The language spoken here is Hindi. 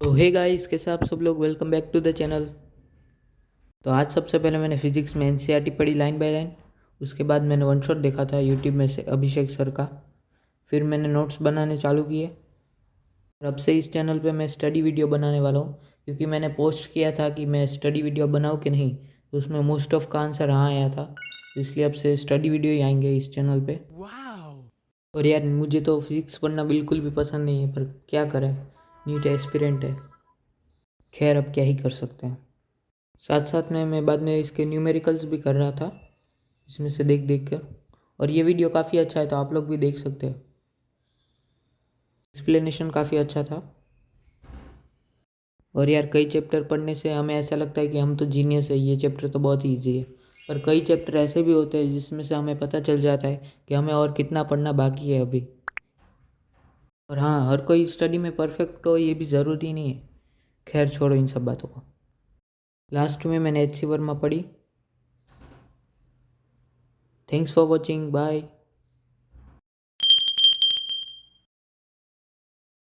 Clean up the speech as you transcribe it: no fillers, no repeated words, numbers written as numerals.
तो हे गाइस, कैसे आप सब लोग। Welcome back to the channel. तो आज सबसे पहले मैंने फिजिक्स में एनसीईआरटी पढ़ी लाइन बाय लाइन। उसके बाद मैंने वन शॉट देखा था यूट्यूब में से अभिषेक सर का। फिर मैंने नोट्स बनाने चालू किए और अब से इस चैनल पे मैं स्टडी वीडियो बनाने वाला हूँ, क्योंकि मैंने पोस्ट किया था कि मैं स्टडी वीडियो बनाऊँ कि नहीं, तो उसमें मोस्ट ऑफ का आंसर हाँ आया था। तो इसलिए अब से स्टडी वीडियो ही आएंगे इस चैनल पर। और यार, मुझे तो फिजिक्स पढ़ना बिल्कुल भी पसंद नहीं है, पर क्या करें, नीट एस्पिरेंट है। खैर, अब क्या ही कर सकते हैं। साथ साथ में मैं बाद में इसके न्यूमेरिकल्स भी कर रहा था, इसमें से देख देख कर। और ये वीडियो काफ़ी अच्छा है, तो आप लोग भी देख सकते हैं। एक्सप्लेनेशन काफ़ी अच्छा था। और यार, कई चैप्टर पढ़ने से हमें ऐसा लगता है कि हम तो जीनियस है, ये चैप्टर तो बहुत ईजी है। पर कई चैप्टर ऐसे भी होते हैं जिसमें से हमें पता चल जाता है कि हमें और कितना पढ़ना बाकी है अभी। और हाँ, हर कोई स्टडी में परफेक्ट हो ये भी ज़रूरी नहीं है। खैर छोड़ो इन सब बातों को। लास्ट में मैंने एच सी वर्मा पढ़ी। Thanks for watching, bye.